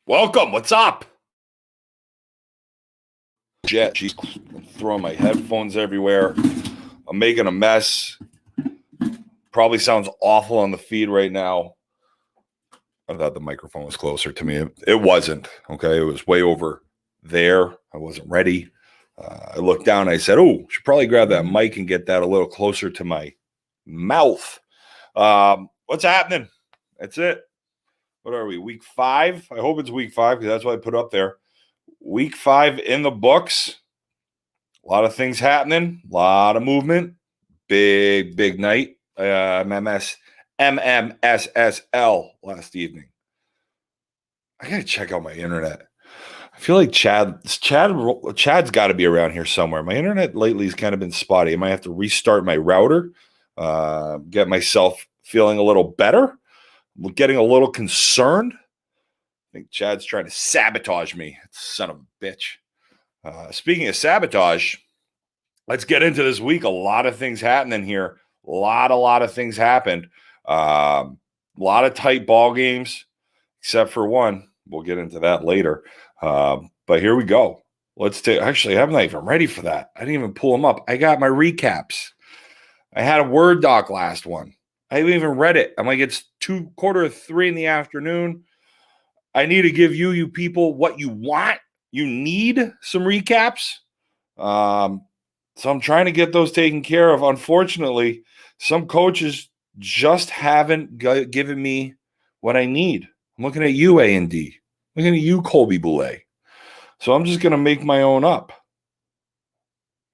Welcome. What's up? Jet. She's throwing my headphones everywhere. I'm making a mess. Probably sounds awful on the feed right now. I thought the microphone was closer to me. It wasn't. Okay. It was way over there. I wasn't ready. I looked down and I said, oh, should probably grab that mic and get that a little closer to my mouth. What's happening? That's it. What are we? Week 5? I hope it's week 5 because that's what I put up there. Week 5 in the books. A lot of things happening. A lot of movement. Big night. MMSSL last evening. I got to check out my internet. I feel like Chad's got to be around here somewhere. My internet lately has kind of been spotty. I might have to restart my router, get myself feeling a little better. I'm getting a little concerned. I think Chad's trying to sabotage me. Son of a bitch. Speaking of sabotage, let's get into this week. A lot of things happening here. A lot of things happened. A lot of tight ball games, except for one. We'll get into that later. But here we go. Actually, I'm not even ready for that. I didn't even pull them up. I got my recaps. I had a Word doc last one. I haven't even read it. I'm like, it's 2:45 in the afternoon. I need to give you people what you want. You need some recaps. So I'm trying to get those taken care of. Unfortunately, some coaches just haven't given me what I need. I'm looking at you, A&D. Looking at you, Colby Boulay. So I'm just going to make my own up.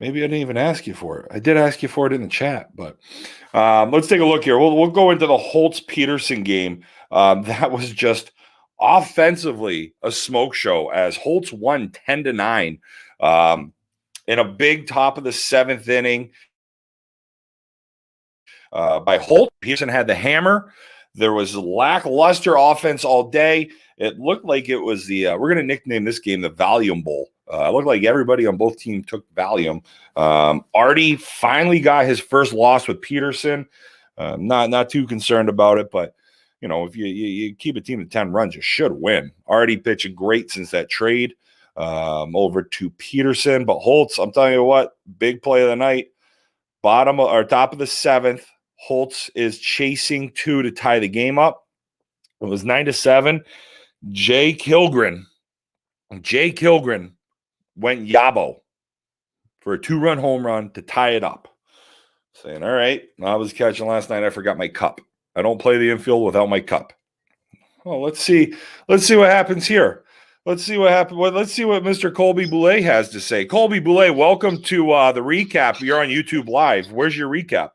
Maybe I didn't even ask you for it. I did ask you for it in the chat, but let's take a look here. We'll go into the Holtz-Petersen game. That was just offensively a smoke show as Holtz won 10-9 in a big top of the 7th inning by Holt. Petersen had the hammer. There was lackluster offense all day. It looked like it was we're going to nickname this game the Valium Bowl. It looked like everybody on both teams took Valium. Artie finally got his first loss with Petersen. Not too concerned about it, but you know, if you keep a team to 10 runs, you should win. Artie pitching great since that trade over to Petersen. But Holtz, I'm telling you what, big play of the night. Top of the 7th. Holtz is chasing 2 to tie the game up. It was 9-7. Jay Kilgren went Yabo for a 2-run home run to tie it up. Saying, all right, I was catching last night. I forgot my cup. I don't play the infield without my cup. Well, let's see what happens here. Let's see what happened. Let's see what Mr. Colby Boulay has to say. Colby Boulay, welcome to the recap. You're on YouTube Live. Where's your recap?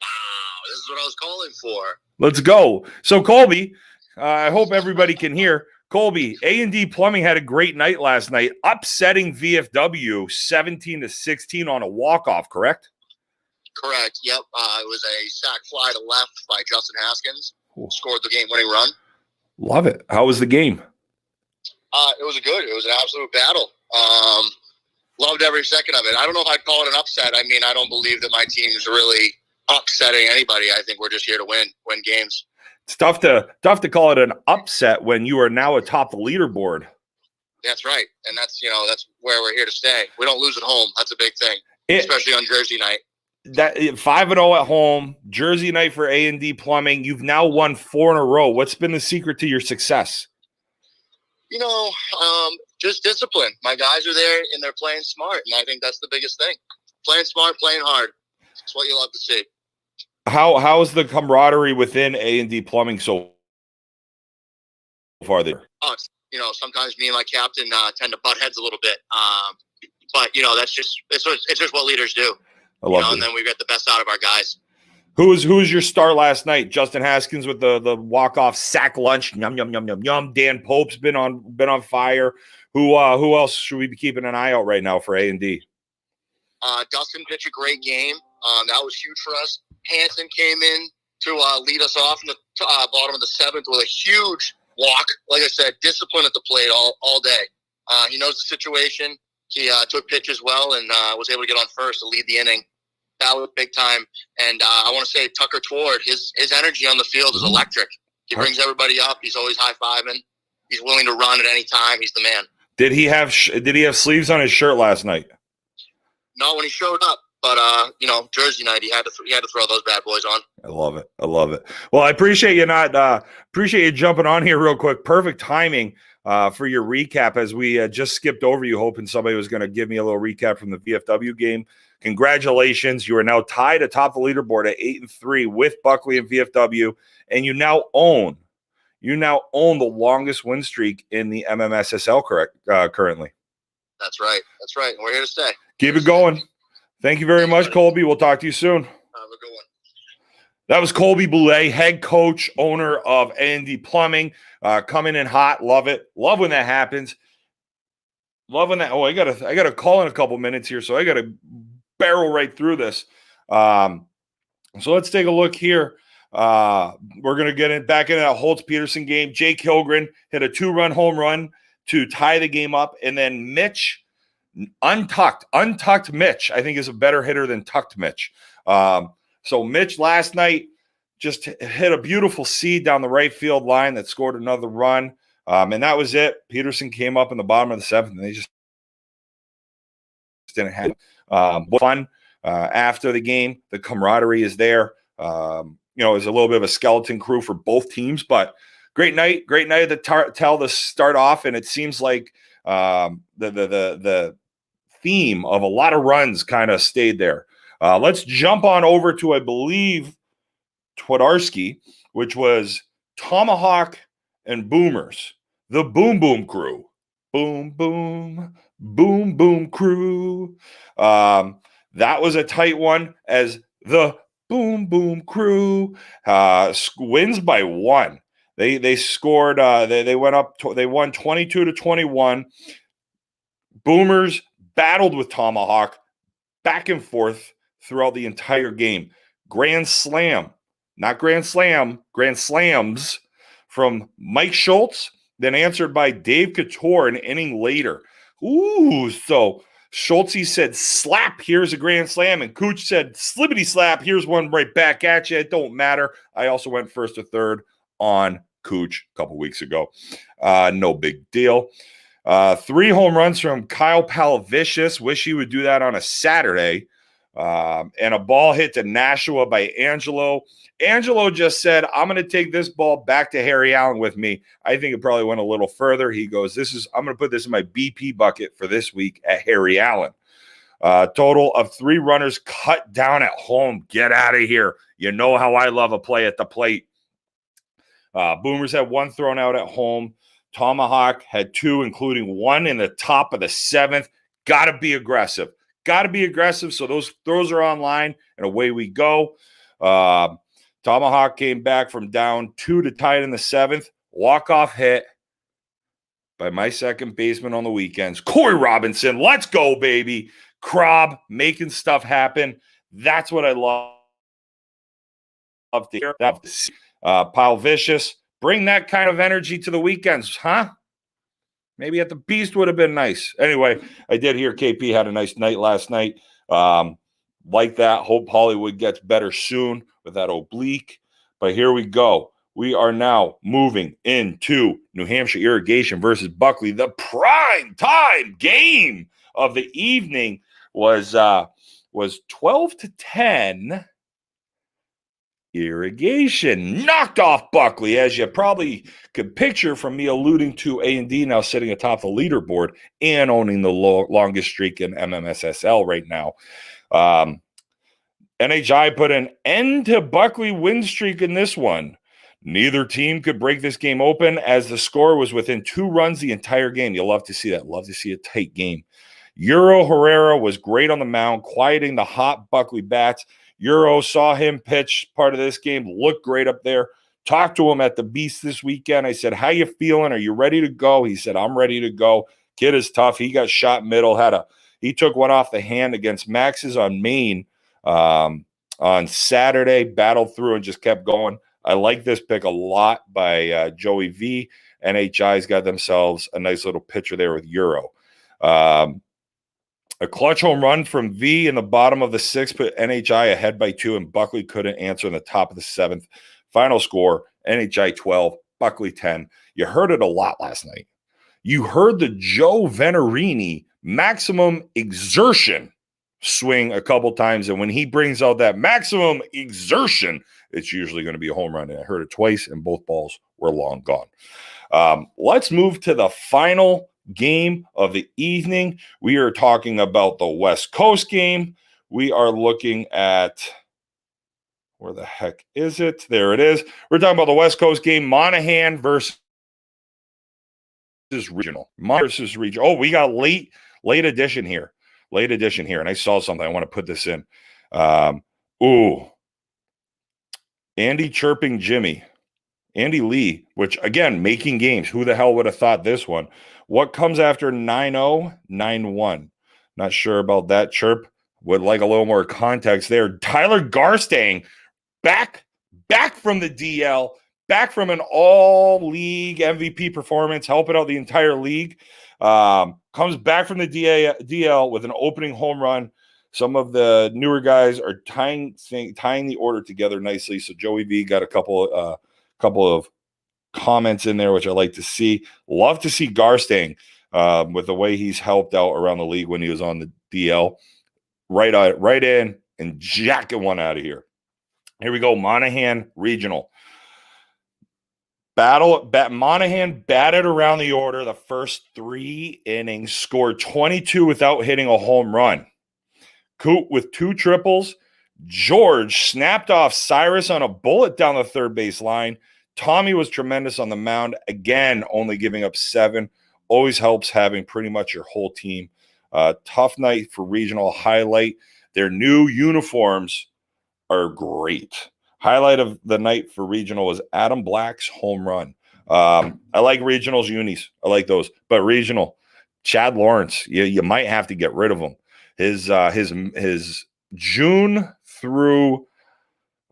This is what I was calling for. Let's go. So, Colby, I hope everybody can hear. Colby, A&D Plumbing had a great night last night, upsetting VFW 17-16 on a walk-off, correct? Correct. Yep. It was a sac fly to left by Justin Haskins. Scored the game-winning run. Love it. How was the game? It was good. It was an absolute battle. Loved every second of it. I don't know if I'd call it an upset. I mean, I don't believe that my team's really upsetting anybody. I think we're just here to win games. It's tough to call it an upset when you are now atop the leaderboard. That's right, and that's where we're here to stay. We don't lose at home. That's a big thing, especially on Jersey night. That 5-0 at home, Jersey night for A&D Plumbing. You've now won 4 in a row. What's been the secret to your success? Just discipline. My guys are there and they're playing smart, and I think that's the biggest thing. Playing smart, playing hard. That's what you love to see. How is the camaraderie within A&D Plumbing so far there? Sometimes me and my captain tend to butt heads a little bit, but that's just it's just what leaders do. I love it. And then we get the best out of our guys. Who was your star last night? Justin Haskins with the walk-off sack lunch. Yum yum yum yum yum. Dan Pope's been on fire. Who else should we be keeping an eye out right now for A&D? Dustin pitched a great game. That was huge for us. Hansen came in to lead us off in the bottom of the 7th with a huge walk. Like I said, discipline at the plate all day. He knows the situation. He took pitches well and was able to get on first to lead the inning. That was big time. And I want to say Tucker Tward, his energy on the field is electric. He brings everybody up. He's always high-fiving. He's willing to run at any time. He's the man. Did he have sleeves on his shirt last night? No, when he showed up. But Jersey night, he had to throw those bad boys on. I love it. Well, I appreciate you jumping on here real quick. Perfect timing for your recap as we just skipped over you, hoping somebody was going to give me a little recap from the VFW game. Congratulations. You are now tied atop the leaderboard at 8-3 with Buckley and VFW, and you now own the longest win streak in the MMSSL currently. That's right. We're here to stay. Keep it going. Thank you very much, Colby. We'll talk to you soon. Have a good one. That was Colby Boulay, head coach, owner of A&D Plumbing, coming in hot. Love it. Love when that happens. Love when that. Oh, I gotta call in a couple minutes here, so I gotta barrel right through this. So let's take a look here. We're gonna get it back into that Holt Petersen game. Jake Hilgren hit a 2-run home run to tie the game up, and then Mitch. Untucked Mitch, I think, is a better hitter than tucked Mitch. So Mitch last night just hit a beautiful seed down the right field line that scored another run. And that was it. Petersen came up in the bottom of the 7th, and they just didn't have fun after the game. The camaraderie is there. It was a little bit of a skeleton crew for both teams, but great night to tell the start off. And it seems like the theme of a lot of runs kind of stayed there. Let's jump on over to, I believe, Twadarski, which was Tomahawk and Boomers, the Boom Boom crew. Boom Boom crew. That was a tight one as the Boom Boom crew wins by 1. They scored. They went up. They won 22-21. Boomers battled with Tomahawk back and forth throughout the entire game. Grand slam, not grand slam, grand slams from Mike Schultz, then answered by Dave Couture an inning later. Ooh, so Schultz said, slap, here's a grand slam, and Cooch said, slibbity slap, here's one right back at you. It don't matter. I also went first or third on Cooch a couple weeks ago. No big deal. 3 home runs from Kyle Palavicius. Wish he would do that on a Saturday. And a ball hit to Nashua by Angelo. Angelo just said, I'm going to take this ball back to Harry Allen with me. I think it probably went a little further. He goes, I'm going to put this in my BP bucket for this week at Harry Allen. Total of 3 runners cut down at home. Get out of here. You know how I love a play at the plate. Boomers had 1 thrown out at home. Tomahawk had 2, including 1 in the top of the 7th. Got to be aggressive. So those throws are online, and away we go. Tomahawk came back from down 2 to tie it in the 7th. Walk-off hit by my second baseman on the weekends, Corey Robinson. Let's go, baby. Krob making stuff happen. That's what I love to hear. Pile Vicious. Bring that kind of energy to the weekends, huh? Maybe at the Beast would have been nice. Anyway, I did hear KP had a nice night last night. Like that. Hope Hollywood gets better soon with that oblique. But here we go. We are now moving into New Hampshire Irrigation versus Buckley. The prime time game of the evening was 12-10. Irrigation knocked off Buckley, as you probably could picture from me alluding to A&D now sitting atop the leaderboard and owning the longest streak in MMSSL right now. NHI put an end to Buckley win streak in this one. Neither team could break this game open as the score was within 2 runs the entire game. You'll love to see that. Love to see a tight game. Euro Herrera was great on the mound, quieting the hot Buckley bats. Euro saw him pitch part of this game, looked great up there. Talked to him at the Beast this weekend. I said, how you feeling? Are you ready to go? He said, I'm ready to go. Kid is tough. He got shot middle. He took one off the hand against Max's on Maine on Saturday, battled through and just kept going. I like this pick a lot by Joey V. NHI's got themselves a nice little pitcher there with Euro. A clutch home run from V in the bottom of the 6th put NHI ahead by 2, and Buckley couldn't answer in the top of the 7th. Final score, NHI 12, Buckley 10. You heard it a lot last night. You heard the Joe Venerini maximum exertion swing a couple times. And when he brings out that maximum exertion, it's usually going to be a home run. And I heard it twice, and both balls were long gone. Let's move to the final game of the evening. We are talking about the West Coast game. We are looking at, where the heck is it? There it is. We're talking about the West Coast game, Monahan versus Regional. Versus Regional. Oh, we got late edition here. Late edition here. And I saw something. I want to put this in. Andy chirping Jimmy. Andy Lee, which, again, making games. Who the hell would have thought this one? What comes after 9-0? 9-1. Not sure about that chirp. Would like a little more context there. Tyler Garstang back from the DL, back from an all-league MVP performance, helping out the entire league. Comes back from the DL with an opening home run. Some of the newer guys are tying the order together nicely. So Joey V got a couple of comments in there, which I like to see. Love to see Garstang with the way he's helped out around the league when he was on the DL. Right in and jacking one out of here. Here we go, Monahan Regional. Monahan batted around the order the first 3 innings, scored 22 without hitting a home run. Coot with 2 triples. George snapped off Cyrus on a bullet down the third base line. Tommy was tremendous on the mound. Again, only giving up 7. Always helps having pretty much your whole team. Tough night for Regional. Highlight, their new uniforms are great. Highlight of the night for Regional was Adam Black's home run. I like Regional's unis. I like those. But Regional, Chad Lawrence, you might have to get rid of him. His June through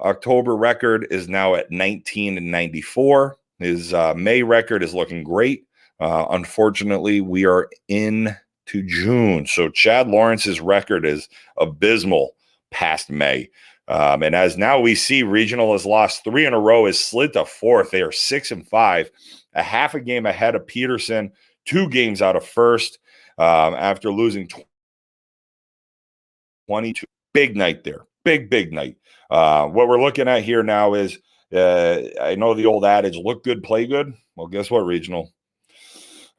October record is now at 19-94. His May record is looking great. Unfortunately, we are into June. So Chad Lawrence's record is abysmal past May. And as now we see, Regional has lost 3 in a row, is slid to 4th. They are 6-5, a half a game ahead of Petersen, 2 games out of first after losing 22. Big night there. Big night. What we're looking at here now is, I know the old adage, look good, play good. Well, guess what, Regional?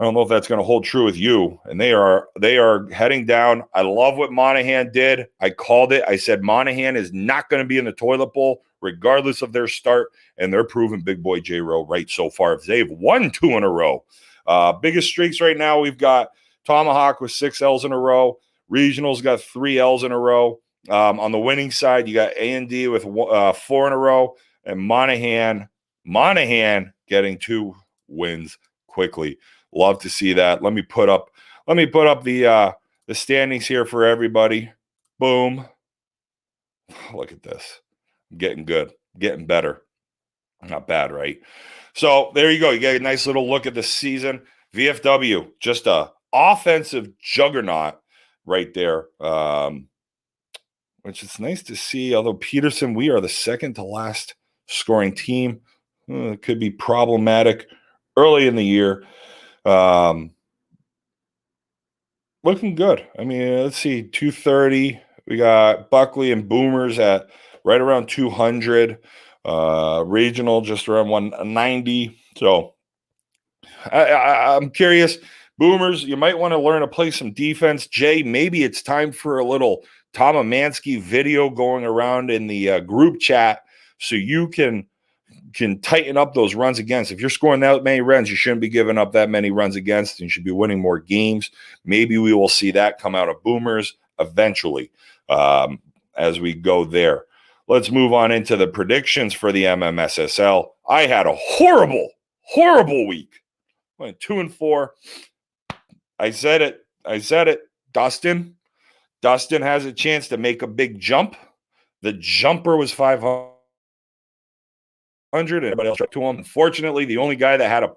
I don't know if that's going to hold true with you. And they are heading down. I love what Monahan did. I called it. I said Monahan is not going to be in the toilet bowl regardless of their start. And they're proving big boy J-Row right so far. They've won 2 in a row. Biggest streaks right now, we've got Tomahawk with 6 L's in a row. Regional's got 3 L's in a row. On the winning side, you got A&D with 4 in a row. And Monahan getting 2 wins quickly. Love to see that. Let me put up the standings here for everybody. Boom. Look at this. I'm getting good. Getting better. Not bad, right? So there you go. You get a nice little look at the season. VFW, just a offensive juggernaut right there. Which is nice to see. Although Petersen, we are the second to last scoring team. It could be problematic early in the year. Looking good. I mean, let's see, 230. We got Buckley and Boomers at right around 200. Regional just around 190. So I'm curious. Boomers, you might want to learn to play some defense. Jay, maybe it's time for a little Tom Amansky video going around in the group chat so you can tighten up those runs against. If you're scoring that many runs, you shouldn't be giving up that many runs against, and you should be winning more games. Maybe we will see that come out of Boomers eventually as we go there. Let's move on into the predictions for the MMSSL. I had a horrible week. Went 2-4. I said it. Dustin has a chance to make a big jump. The jumper was 500. And everybody else to him. Unfortunately, the only guy that had a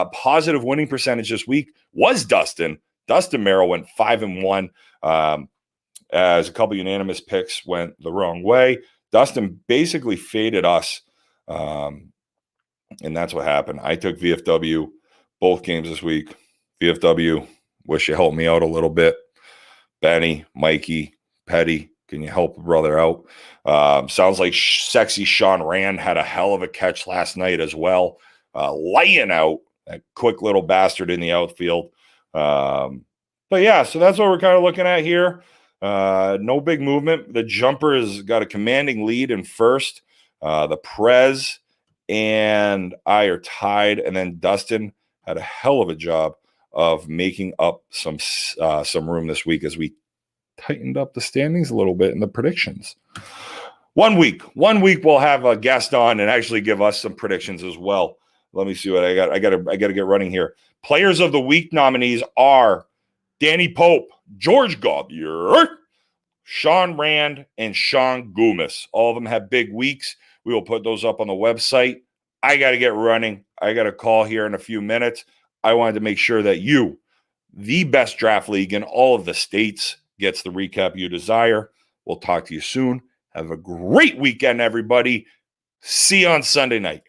positive winning percentage this week was Dustin. Dustin Merrill went 5-1 as a couple unanimous picks went the wrong way. Dustin basically faded us And that's what happened. I took VFW both games this week. VFW, wish you helped me out a little bit. Benny, Mikey, Petty, can you help a brother out? Sounds like sexy Sean Rand had a hell of a catch last night as well. Laying out that quick little bastard in the outfield. But yeah, so that's what we're kind of looking at here. No big movement. The jumper has got a commanding lead in first. The Prez and I are tied, and then Dustin had a hell of a job of making up some room this week as we tightened up the standings a little bit in the predictions. 1 week we'll have a guest on and actually give us some predictions as well. Let me see what I got. I got to get running here. Players of the week nominees are Danny Pope, George Gauthier, Sean Rand, and Sean Goomis. All of them have big weeks. We will put those up on the website. I got to get running. I got a call here in a few minutes. I wanted to make sure that you, the best draft league in all of the states, gets the recap you desire. We'll talk to you soon. Have a great weekend, everybody. See you on Sunday night.